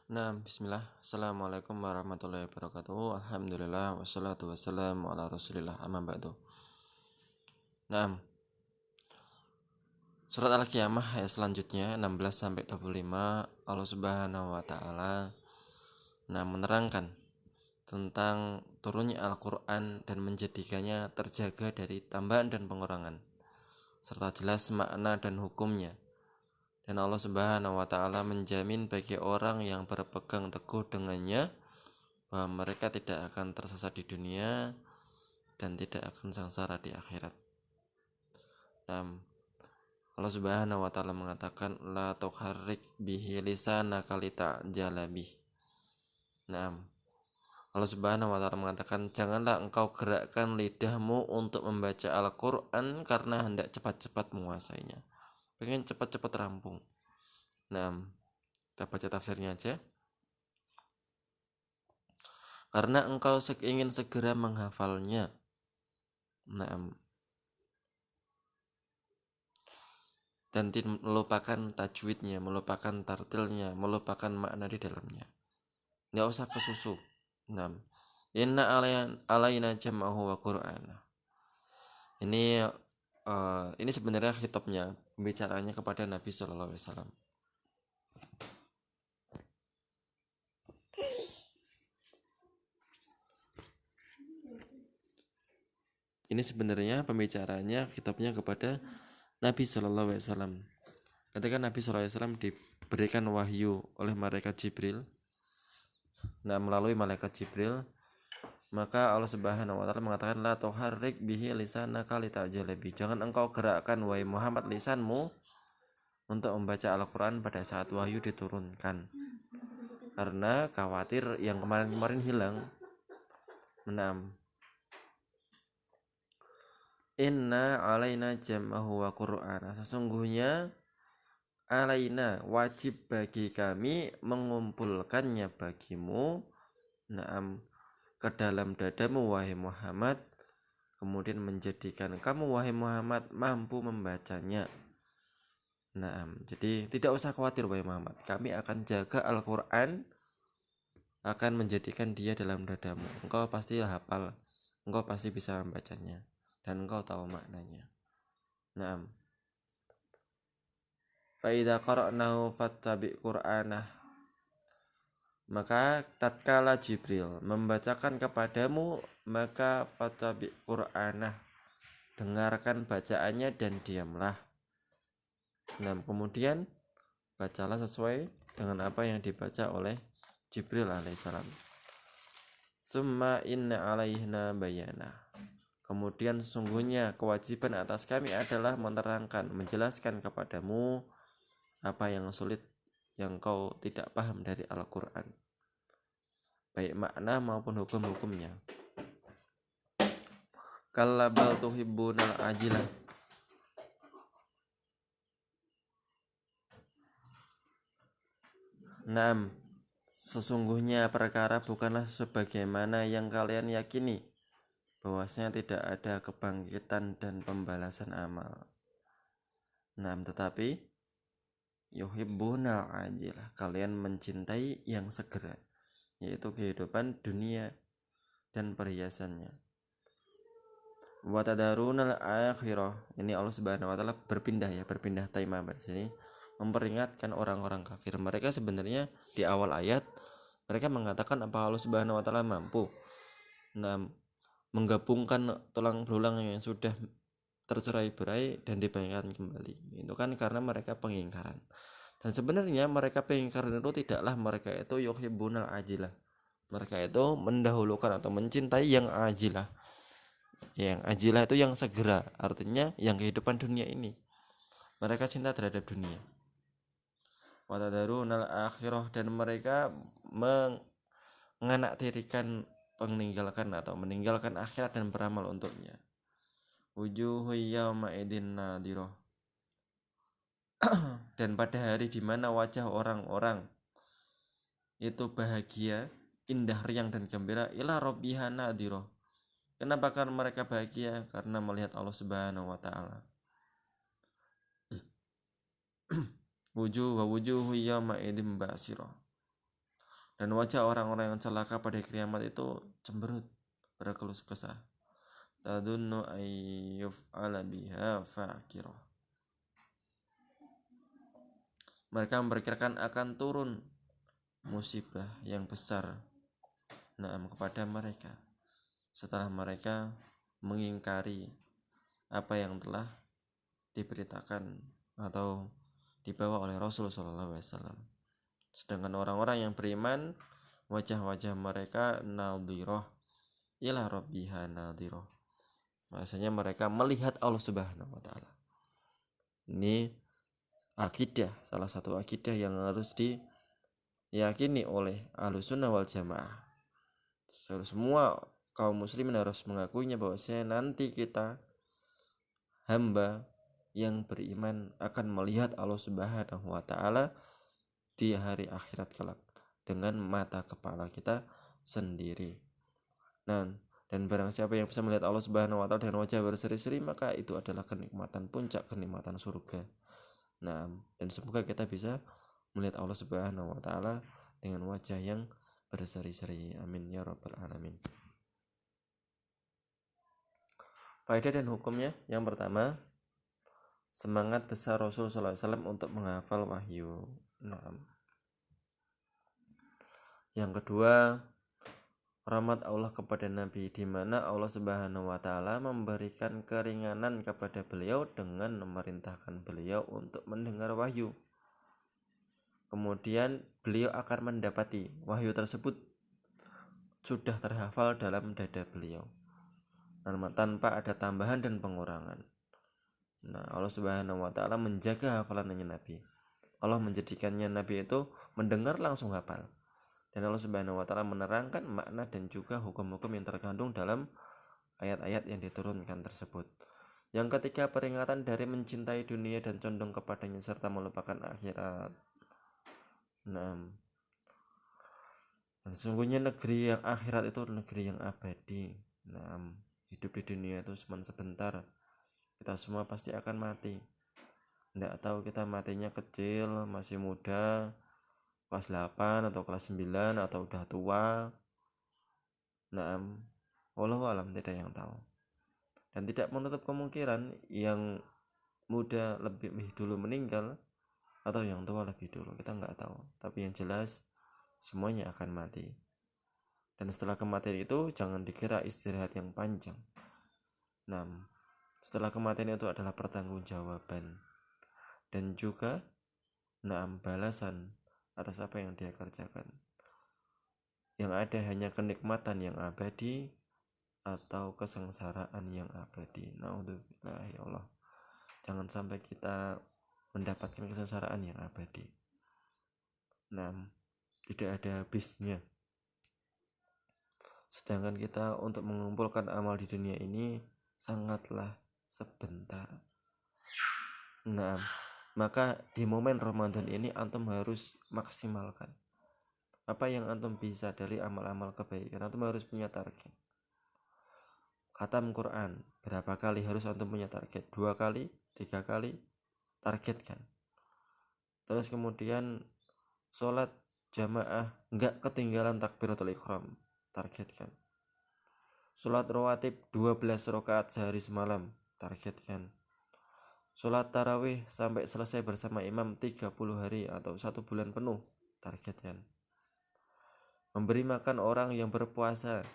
Nah, bismillah. Assalamualaikum warahmatullahi wabarakatuh. Alhamdulillah wassalatu wassalamu ala Rasulillah amma ba'du. Nah, surat Al-Qiyamah ayat selanjutnya 16 sampai 25 Allah Subhanahu wa taala menerangkan tentang turunnya Al-Qur'an dan menjadikannya terjaga dari tambahan dan pengurangan serta jelas makna dan hukumnya. Dan Allah Subhanahu wa taala menjamin bagi orang yang berpegang teguh dengannya bahwa mereka tidak akan tersesat di dunia dan tidak akan sengsara di akhirat. Allah Subhanahu wa taala mengatakan la tuharrik bihi lisanaka lita'jala bih. Allah Subhanahu wa taala mengatakan janganlah engkau gerakkan lidahmu untuk membaca Al-Qur'an karena hendak cepat-cepat menguasainya. Pengen cepat-cepat rampung. Kita baca tafsirnya aja. Karena engkau ingin segera menghafalnya. Dan melupakan tajwidnya, melupakan tartilnya, melupakan makna di dalamnya. Nggak usah kesusu. Inna alaina jam'ahu wa qur'ana. Ini sebenarnya khitabnya, pembicaranya kepada Nabi Shallallahu Alaihi Wasallam. Ini sebenarnya pembicaranya, khitabnya kepada Nabi Shallallahu Alaihi Wasallam. Ketika Nabi Shallallahu Alaihi Wasallam diberikan wahyu oleh malaikat Jibril, melalui malaikat Jibril, maka Allah Subhanahu wa taala mengatakan la tuharrik bihi lisanaka lita'jala bi. Jangan engkau gerakkan wahai Muhammad lisanmu untuk membaca Al-Qur'an pada saat wahyu diturunkan. Karena khawatir yang kemarin-kemarin hilang. Inna alaina jam'ahu wa qur'ana. Sesungguhnya alaina wajib bagi kami mengumpulkannya bagimu ke dalam dadamu wahai Muhammad, kemudian menjadikan kamu wahai Muhammad mampu membacanya. Jadi tidak usah khawatir wahai Muhammad, kami akan jaga Al-Qur'an, akan menjadikan dia dalam dadamu. Engkau pasti hafal, engkau pasti bisa membacanya, dan engkau tahu maknanya. Fa idza qara'nahu fattabi' qur'anah. Maka tatkala Jibril membacakan kepadamu, maka fattabi' qur'anah, dengarkan bacaannya dan diamlah. Kemudian bacalah sesuai dengan apa yang dibaca oleh Jibril alaihissalam. Summa inna alaihna bayana. Kemudian sesungguhnya kewajiban atas kami adalah menerangkan, menjelaskan kepadamu apa yang sulit, yang kau tidak paham dari Al-Quran, baik makna maupun hukum-hukumnya. Kalla bal tuhibbunal ajilah. Sesungguhnya perkara bukanlah sebagaimana yang kalian yakini, bahwasanya tidak ada kebangkitan dan pembalasan amal. Tetapi yuhibbunal ajilah, kalian mencintai yang segera, yaitu kehidupan dunia dan perhiasannya. Wa tadarunal akhirah. Ini Allah Subhanahu wa taala berpindah tema di sini, memperingatkan orang-orang kafir. Mereka sebenarnya di awal ayat mereka mengatakan apa Allah Subhanahu wa taala mampu menggabungkan tulang belulang yang sudah tercerai-berai dan dibangkitkan kembali. Itu kan karena mereka pengingkaran. Dan sebenarnya mereka pengingkaran itu tidaklah mereka itu yuhibbunal ajilah. Mereka itu mendahulukan atau mencintai yang ajilah. Yang ajilah itu yang segera, artinya yang kehidupan dunia ini. Mereka cinta terhadap dunia. Wa tadarunal akhirah, dan mereka menganaktirikan meninggalkan akhirat dan beramal untuknya. Wujuhu yawma idin nadirah. Dan pada hari di mana wajah orang-orang itu bahagia, indah, riang dan gembira, ila rabbiha nadirah. Kenapa kan mereka bahagia? Karena melihat Allah Subhanahu wa taala. Wujuhu yawma idin basirah. Dan wajah orang-orang yang celaka pada kiamat itu cemberut, berkeluh kesah. Tadunnu ayyuf'ala biha faqirah. Mereka memperkirakan akan turun musibah yang besar kepada mereka setelah mereka mengingkari apa yang telah diberitakan atau dibawa oleh Rasulullah SAW. Sedangkan orang-orang yang beriman, wajah-wajah mereka nadhirah ila rabbiha nadhirah. Maksudnya mereka melihat Allah Subhanahu wa taala. Ini akidah, salah satu akidah yang harus diyakini oleh Ahlussunnah wal Jamaah. Semua kaum muslimin harus mengakuinya bahwasanya nanti kita hamba yang beriman akan melihat Allah Subhanahu wa taala di hari akhirat kelak dengan mata kepala kita sendiri. Dan barang siapa yang bisa melihat Allah Subhanahu wa taala dengan wajah berseri-seri, maka itu adalah kenikmatan puncak kenikmatan surga. Dan semoga kita bisa melihat Allah Subhanahu wa taala dengan wajah yang berseri-seri. Amin ya rabbal alamin. Faedah dan hukumnya, yang pertama, semangat besar Rasulullah SAW untuk menghafal wahyu. Yang kedua, rahmat Allah kepada Nabi, di mana Allah Subhanahu wa taala memberikan keringanan kepada beliau dengan memerintahkan beliau untuk mendengar wahyu. Kemudian beliau akan mendapati wahyu tersebut sudah terhafal dalam dada beliau tanpa ada tambahan dan pengurangan. Allah Subhanahu wa taala menjaga hafalannya Nabi. Allah menjadikannya Nabi itu mendengar langsung hafal. Dan Allah Subhanahu wa taala menerangkan makna dan juga hukum-hukum yang terkandung dalam ayat-ayat yang diturunkan tersebut. Yang ketiga, peringatan dari mencintai dunia dan condong kepadanya serta melupakan akhirat. Dan sesungguhnya negeri yang akhirat itu negeri yang abadi. Hidup di dunia itu cuma sebentar. Kita semua pasti akan mati. Tidak tahu kita matinya kecil, masih muda, kelas 8 atau kelas 9 atau udah tua. Wallahu alam, tidak yang tahu. Dan tidak menutup kemungkinan yang muda lebih dulu meninggal atau yang tua lebih dulu, kita nggak tahu. Tapi yang jelas semuanya akan mati. Dan setelah kematian itu jangan dikira istirahat yang panjang. Setelah kematian itu adalah pertanggungjawaban dan juga balasan atas apa yang dia kerjakan. Yang ada hanya kenikmatan yang abadi atau kesengsaraan yang abadi. Naudzubillah, ya Allah, jangan sampai kita mendapatkan kesengsaraan yang abadi. Tidak ada habisnya. Sedangkan kita untuk mengumpulkan amal di dunia ini sangatlah sebentar. Maka di momen Ramadan ini antum harus maksimalkan apa yang antum bisa dari amal-amal kebaikan. Antum harus punya target. Khatam Quran berapa kali harus antum punya target? 2 kali, 3 kali, targetkan. Terus kemudian sholat jamaah enggak ketinggalan takbiratul ihram, targetkan. Sholat rawatib 12 rakaat sehari semalam, targetkan. Sholat tarawih sampai selesai bersama imam 30 hari atau 1 bulan penuh, targetkan. Memberi makan orang yang berpuasa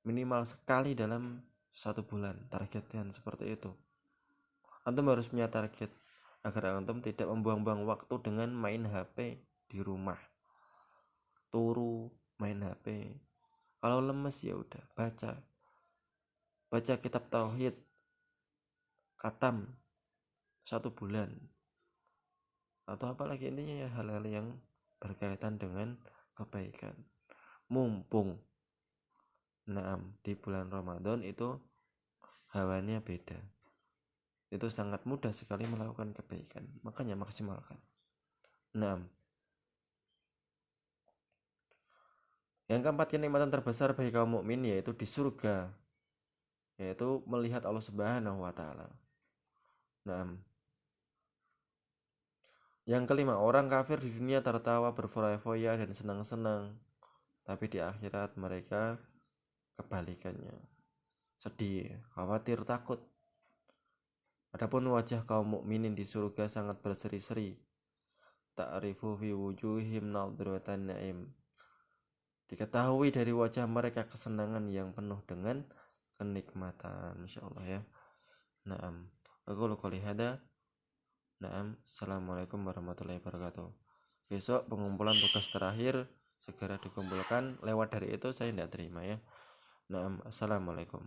minimal sekali dalam 1 bulan, targetkan seperti itu. Antum harus punya target agar antum tidak membuang-buang waktu dengan main HP di rumah. Turu main HP. Kalau lemes ya udah baca kitab tauhid, khatam 1 bulan, atau apalagi intinya ya hal-hal yang berkaitan dengan kebaikan. Mumpung di bulan Ramadan itu hawanya beda, itu sangat mudah sekali melakukan kebaikan, makanya maksimalkan. Yang keempat, kenikmatan terbesar bagi kaum mukmin yaitu di surga, yaitu melihat Allah Subhanahu wa taala. Yang kelima, orang kafir di dunia tertawa berfoya-foya dan senang-senang, tapi di akhirat mereka kebalikannya, sedih, khawatir, takut. Adapun wajah kaum mukminin di surga sangat berseri-seri. Ta'rifu fi wujuhim nadratan na'im. Diketahui dari wajah mereka kesenangan yang penuh dengan kenikmatan. Masyaallah ya. Naam. Aku qouli hada. Naam. Assalamualaikum warahmatullahi wabarakatuh. Besok pengumpulan tugas terakhir segera dikumpulkan. Lewat dari itu saya tidak terima ya. Naam. Assalamualaikum.